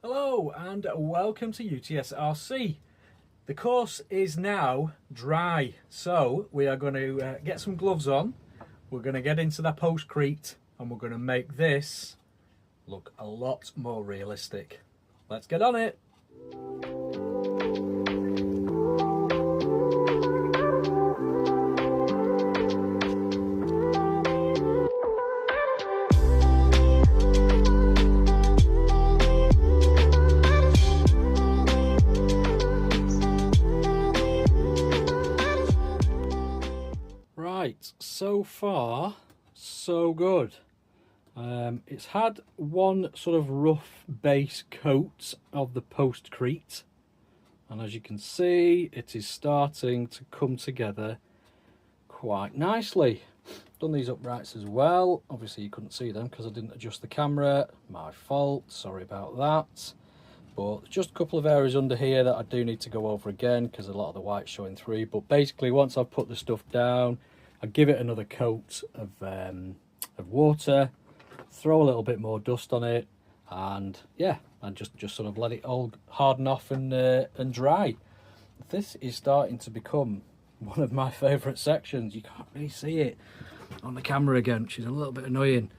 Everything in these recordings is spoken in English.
Hello and welcome to UTSRC. The course is now dry, so we are going to get some gloves on. We're going to get into that postcrete and we're going to make this look a lot more realistic. Let's get on it. Right, so far so good. It's had one sort of rough base coat of the postcrete, and as you can see it is starting to come together quite nicely. Done these uprights as well. Obviously you couldn't see them because I didn't adjust the camera, my fault, sorry about that. But just a couple of areas under here that I do need to go over again because a lot of the white's showing through. But basically once I've put the stuff down, I give it another coat of water, throw a little bit more dust on it, and yeah, and just sort of let it all harden off and dry. This is starting to become one of my favourite sections. You can't really see it on the camera again, which is a little bit annoying.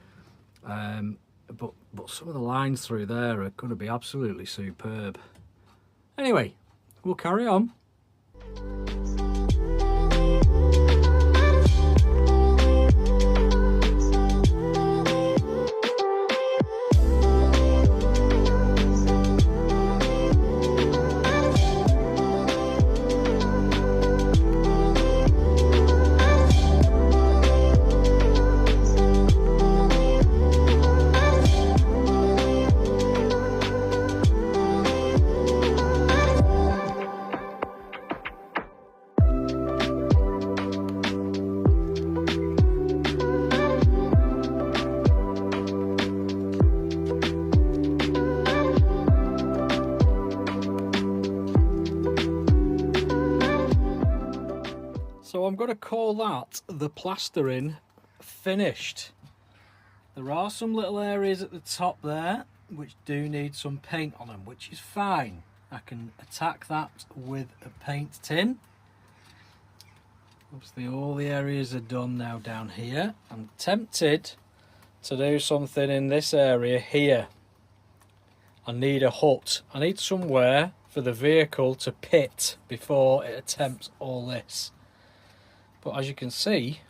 But some of the lines through there are going to be absolutely superb. Anyway, we'll carry on. So I'm going to call that the plastering finished. There are some little areas at the top there which do need some paint on them, which is fine. I can attack that with a paint tin. Obviously all the areas are done now down here. I'm tempted to do something in this area here. I need a hut. I need somewhere for the vehicle to pit before it attempts all this. But as you can see,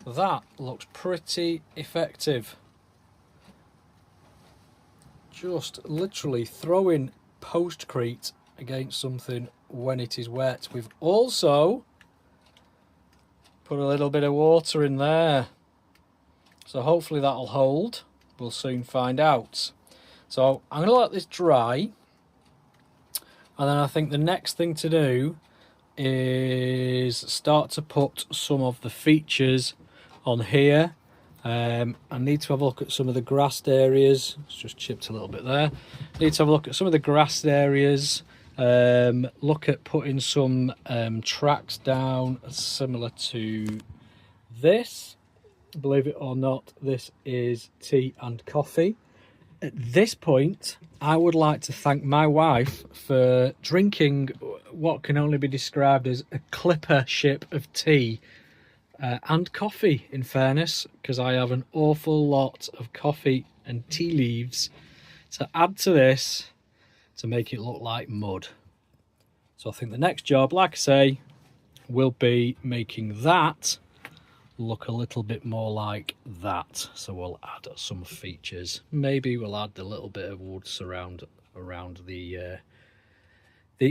that looks pretty effective. Just literally throwing postcrete against something when it is wet. We've also put a little bit of water in there. So hopefully that'll hold. We'll soon find out. So I'm going to let this dry. And then I think the next thing to do is start to put some of the features on here. I need to have a look at some of the grassed areas. It's just chipped a little bit there. Need to have a look at some of the grassed areas. Look at putting some tracks down similar to this. Believe it or not, this is tea and coffee. At this point, I would like to thank my wife for drinking what can only be described as a clipper ship of tea and coffee, in fairness, because I have an awful lot of coffee and tea leaves to add to this to make it look like mud. So I think the next job, like I say, will be making that look a little bit more like that. So we'll add some features. Maybe we'll add a little bit of wood surround around the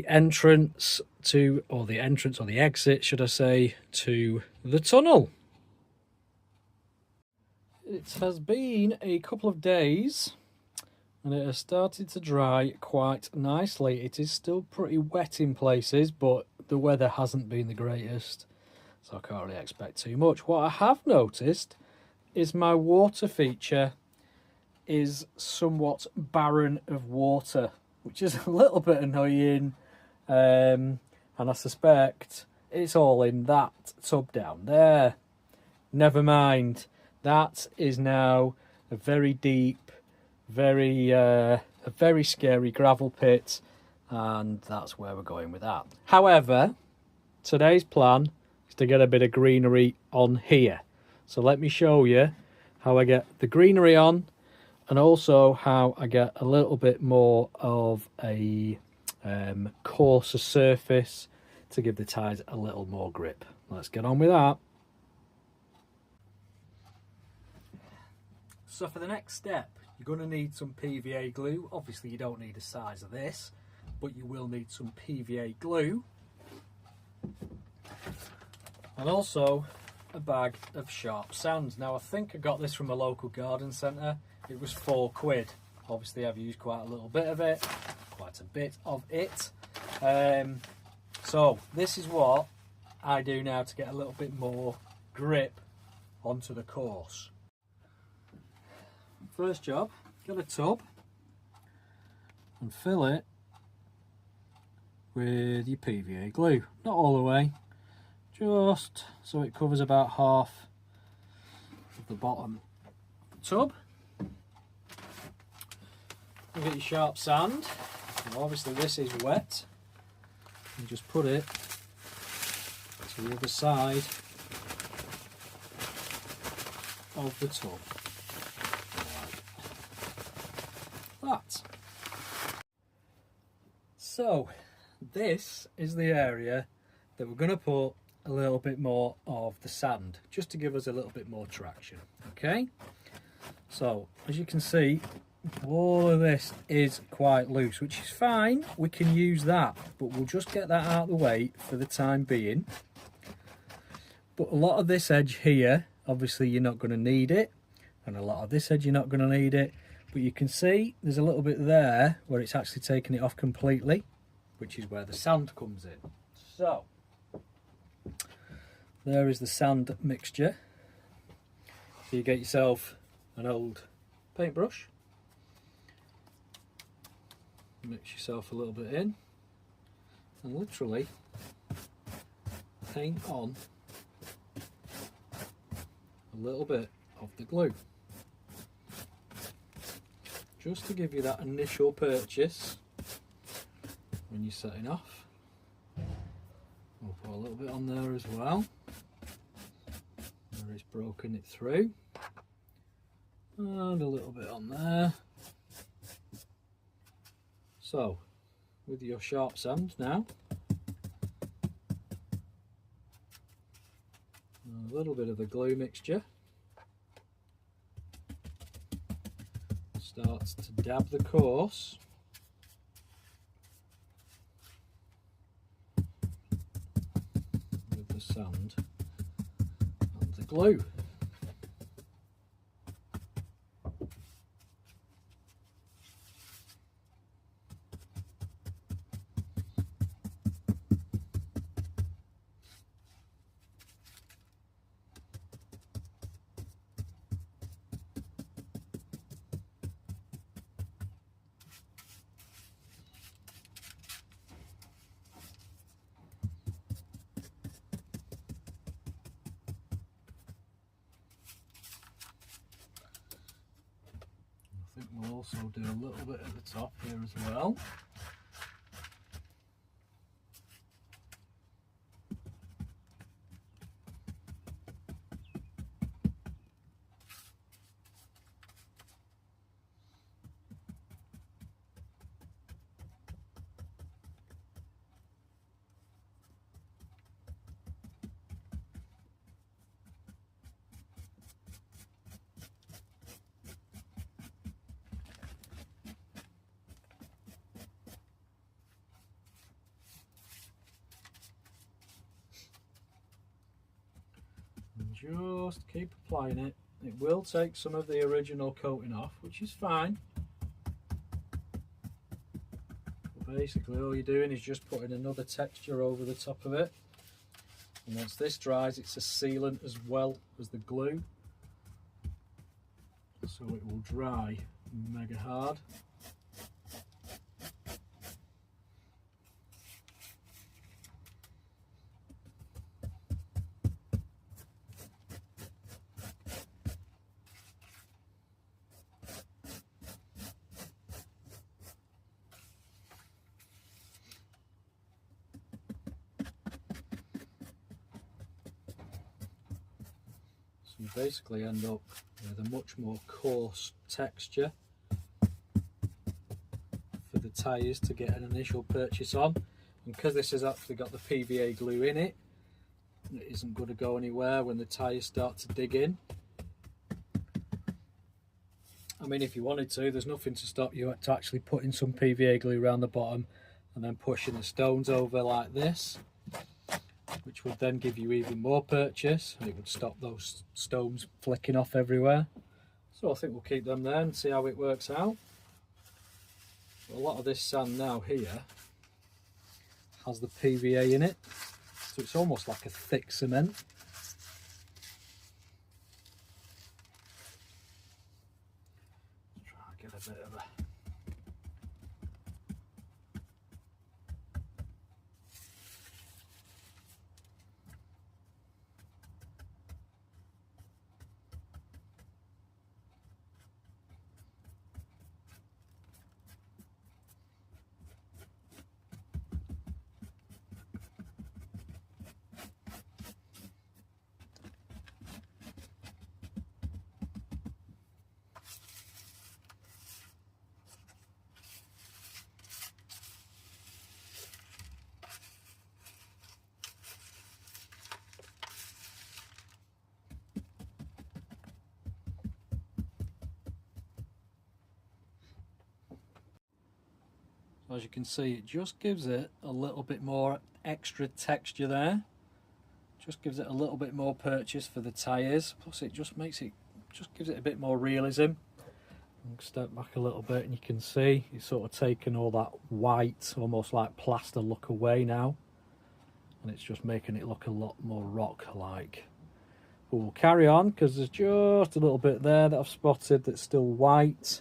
entrance to, or the entrance or the exit, should I say, to the tunnel. It has been a couple of days and it has started to dry quite nicely. It is still pretty wet in places, but the weather hasn't been the greatest, so I can't really expect too much. What I have noticed is my water feature is somewhat barren of water, which is a little bit annoying, and I suspect it's all in that tub down there. Never mind, that is now a very deep a very scary gravel pit, and that's where we're going with that. However, today's plan is to get a bit of greenery on here. So let me show you how I get the greenery on, and also how I get a little bit more of a coarser surface to give the tyres a little more grip. Let's get on with that. So for the next step, you're going to need some PVA glue. Obviously you don't need the size of this, but you will need some PVA glue. And also a bag of sharp sand. Now I think I got this from a local garden centre. It was £4. Obviously I've used quite a little bit of it. So this is what I do now to get a little bit more grip onto the course. First job, get a tub and fill it with your PVA glue. Not all the way, just so it covers about half of the bottom of the tub. You get your sharp sand. Now obviously this is wet. You just put it to the other side of the tub. Like that. So this is the area that we're going to put a little bit more of the sand, just to give us a little bit more traction. Okay, so as you can see, all of this is quite loose, which is fine, we can use that, but we'll just get that out of the way for the time being. But a lot of this edge here, obviously you're not going to need it, and a lot of this edge you're not going to need it, but you can see there's a little bit there where it's actually taken it off completely, which is where the sand comes in. So there is the sand mixture. So you get yourself an old paintbrush, mix yourself a little bit in, and literally paint on a little bit of the glue, just to give you that initial purchase when you're setting off. We'll put a little bit on there as well, where it's broken it through, and a little bit on there. So with your sharp sand now, a little bit of the glue mixture, starts to dab the course with the sand and the glue. I think we'll also do a little bit at the top here as well. Just keep applying it. It will take some of the original coating off, which is fine. But basically all you're doing is just putting another texture over the top of it. And once this dries, it's a sealant as well as the glue. So it will dry mega hard. So you basically end up with a much more coarse texture for the tyres to get an initial purchase on. And because this has actually got the PVA glue in it, it isn't going to go anywhere when the tyres start to dig in. I mean, if you wanted to, there's nothing to stop you to actually putting some PVA glue around the bottom and then pushing the stones over like this, which would then give you even more purchase, and it would stop those stones flicking off everywhere. So I think we'll keep them there and see how it works out. A lot of this sand now here has the PVA in it, so it's almost like a thick cement. Try and get a bit of a as you can see, it just gives it a little bit more extra texture there. Just gives it a little bit more purchase for the tyres. Plus it just makes it, just gives it a bit more realism. I'll step back a little bit and you can see it's sort of taken all that white, almost like plaster look away now. And it's just making it look a lot more rock-like. But we'll carry on because there's just a little bit there that I've spotted that's still white.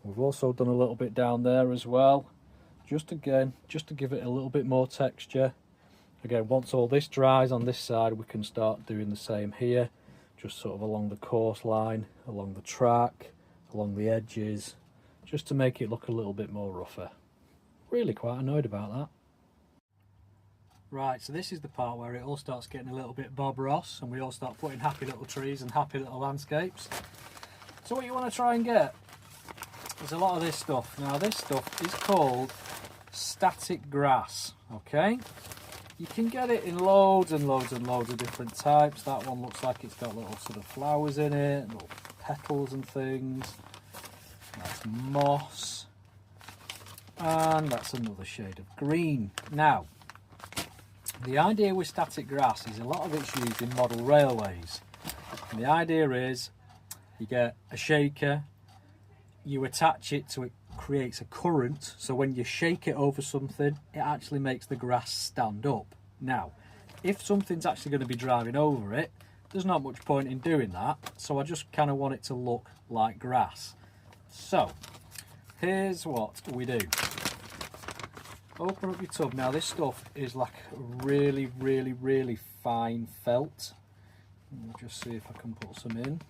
We've also done a little bit down there as well. Just to give it a little bit more texture. Again, once all this dries on this side, we can start doing the same here, just sort of along the course line, along the track, along the edges, just to make it look a little bit more rougher. Really quite annoyed about that. Right, so this is the part where it all starts getting a little bit Bob Ross and we all start putting happy little trees and happy little landscapes. So what you want to try and get, there's a lot of this stuff. Now this stuff is called static grass, okay? You can get it in loads and loads and loads of different types. That one looks like it's got little sort of flowers in it, little petals and things. That's moss. And that's another shade of green. Now, the idea with static grass is a lot of it's used in model railways. And the idea is you get a shaker, you attach it to it, creates a current, so when you shake it over something it actually makes the grass stand up. Now if something's actually going to be driving over it, there's not much point in doing that, so I just kind of want it to look like grass. So here's what we do. Open up your tub. Now this stuff is like really fine felt. Let me just see if I can put some in.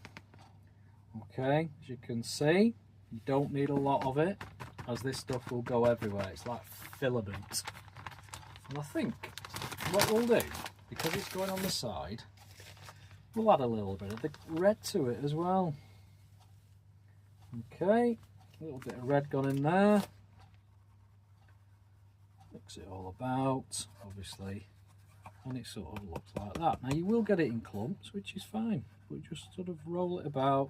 Okay, as you can see, you don't need a lot of it, as this stuff will go everywhere. It's like filament. And I think what we'll do, because it's going on the side, we'll add a little bit of the red to it as well. Okay, a little bit of red gone in there. Mix it all about, obviously, and it sort of looks like that. Now you will get it in clumps, which is fine, but just sort of roll it about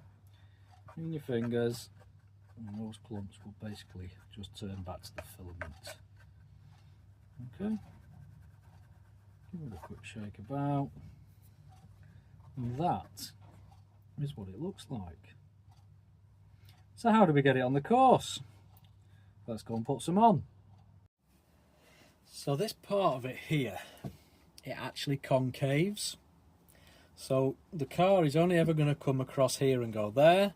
in your fingers. And those clumps will basically just turn back to the filament. Okay, give it a quick shake about, and that is what it looks like. So how do we get it on the course? Let's go and put some on. So this part of it here, it actually concaves. So the car is only ever going to come across here and go there,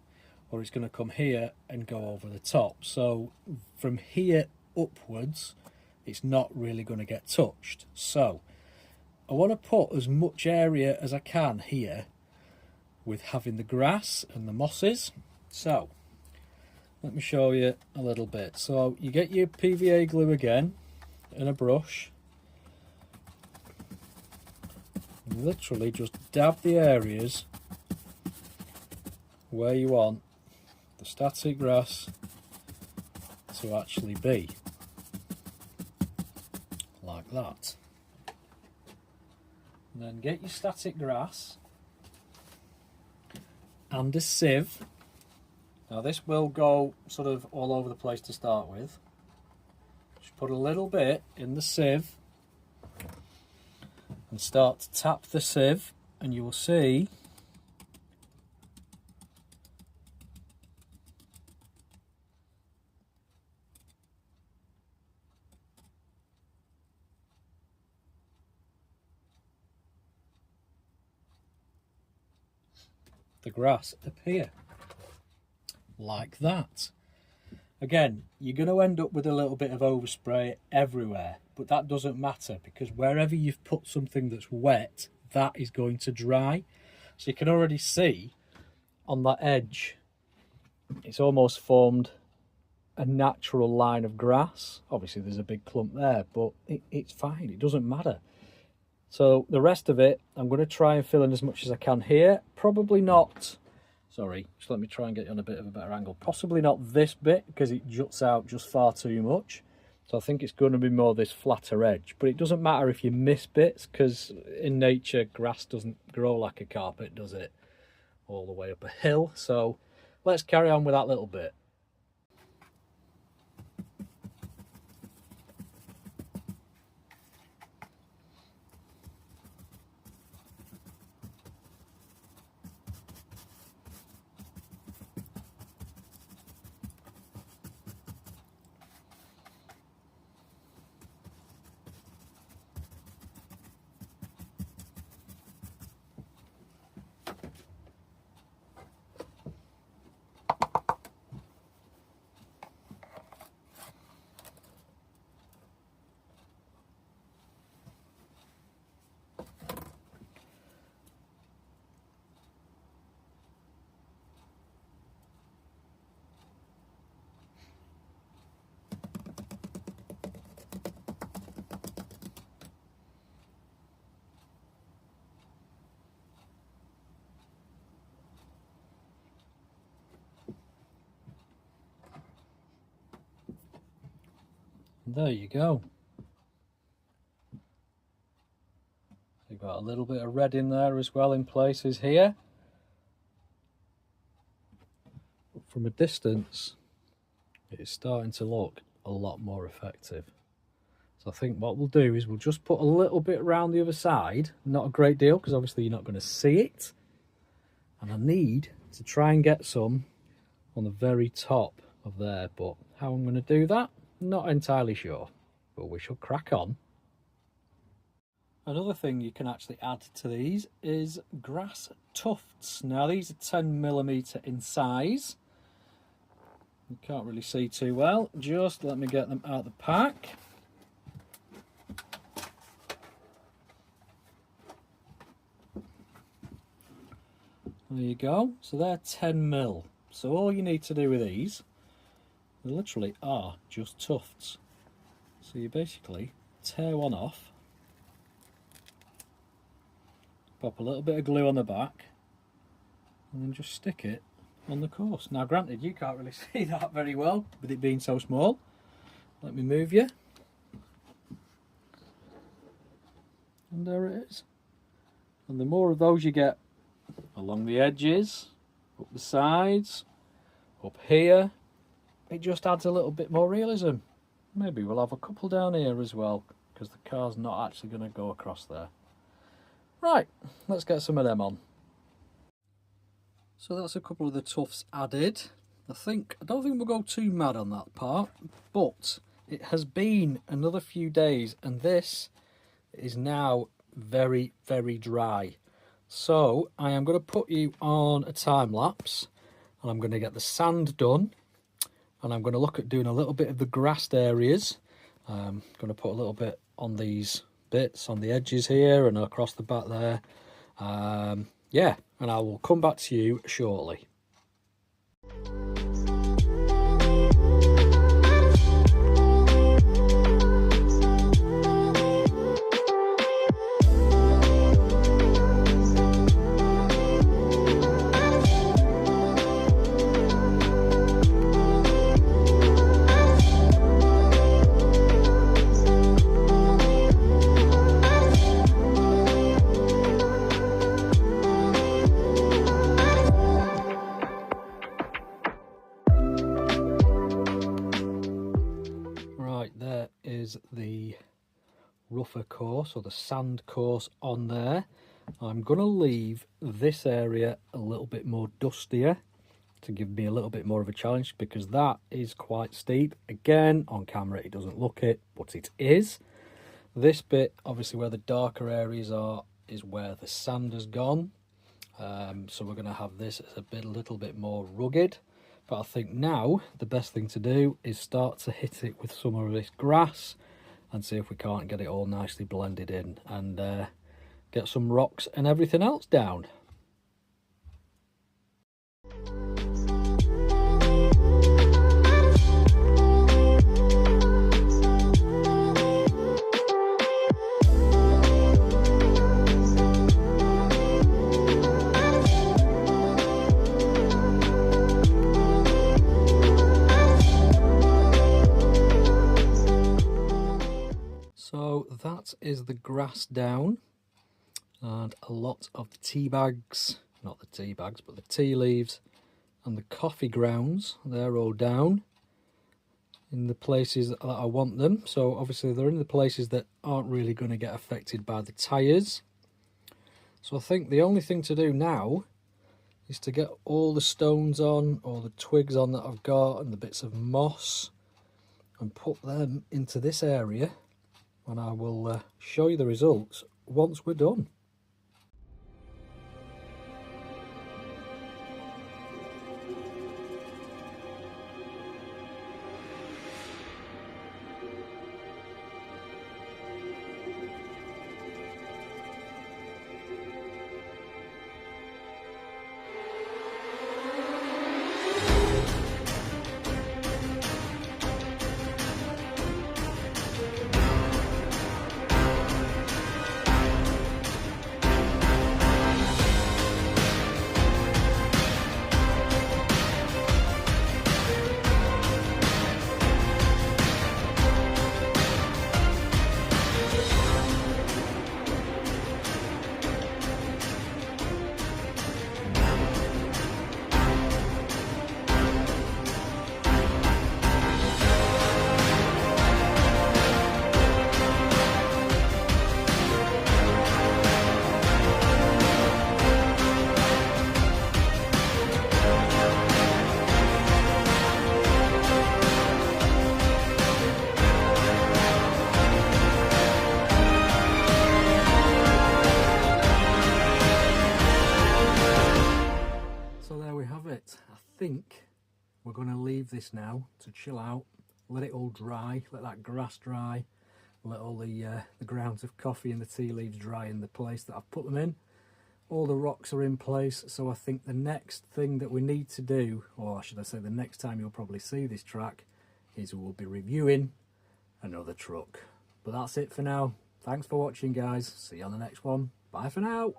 or it's going to come here and go over the top. So from here upwards, it's not really going to get touched. So I want to put as much area as I can here with having the grass and the mosses. So let me show you a little bit. So you get your PVA glue again and a brush. Literally just dab the areas where you want the static grass to actually be, like that. And then get your static grass and a sieve. Now this will go sort of all over the place to start with. Just put a little bit in the sieve and start to tap the sieve, and you will see the grass appear like that. Again, you're going to end up with a little bit of overspray everywhere, but that doesn't matter, because wherever you've put something that's wet, that is going to dry. So you can already see on that edge, it's almost formed a natural line of grass. Obviously there's a big clump there, but it's fine, it doesn't matter. So the rest of it, I'm going to try and fill in as much as I can here. Probably not, sorry, just let me try and get you on a bit of a better angle. Possibly not this bit, because it juts out just far too much. So I think it's going to be more this flatter edge. But it doesn't matter if you miss bits, because in nature, grass doesn't grow like a carpet, does it? All the way up a hill. So let's carry on with that little bit. There you go. You've got a little bit of red in there as well in places here. But from a distance, it's starting to look a lot more effective. So I think what we'll do is we'll just put a little bit around the other side. Not a great deal, because obviously you're not going to see it. And I need to try and get some on the very top of there. But how I'm going to do that, not entirely sure, but we shall crack on. Another thing you can actually add to these is grass tufts. Now these are 10mm in size. You can't really see too well. Just let me get them out of the pack. There you go. So they're 10mm. So all you need to do with these, they literally are just tufts. So you basically tear one off, pop a little bit of glue on the back, and then just stick it on the course. Now granted, you can't really see that very well with it being so small. Let me move you. And there it is. And the more of those you get along the edges, up the sides, up here, it just adds a little bit more realism. Maybe we'll have a couple down here as well, because the car's not actually going to go across there. Right, let's get some of them on. So that's a couple of the tufts added. I don't think we'll go too mad on that part, but it has been another few days and this is now very, very dry. So I am going to put you on a time lapse and I'm going to get the sand done. And I'm going to look at doing a little bit of the grassed areas. I'm going to put a little bit on these bits on the edges here and across the back there. Yeah, and I will come back to you shortly. is the rougher course, or the sand course on there. I'm going to leave this area a little bit more dustier to give me a little bit more of a challenge, because that is quite steep. Again, on camera it doesn't look it, but it is. This bit, obviously where the darker areas are, is where the sand has gone. So we're going to have this as a little bit more rugged. But I think now the best thing to do is start to hit it with some of this grass and see if we can't get it all nicely blended in and get some rocks and everything else down. So that is the grass down, and a lot of the tea bags, not the tea bags, but the tea leaves and the coffee grounds, they're all down in the places that I want them. So obviously they're in the places that aren't really going to get affected by the tyres. So I think the only thing to do now is to get all the stones on, or the twigs on that I've got, and the bits of moss, and put them into this area. And I will show you the results once we're done. I think we're going to leave this now to chill out, let it all dry, let that grass dry, let all the grounds of coffee and the tea leaves dry in the place that I've put them in. All the rocks are in place, so I think the next thing that we need to do, or should I say the next time you'll probably see this track, is we'll be reviewing another truck. But that's it for now. Thanks for watching, guys. See you on the next one. Bye for now.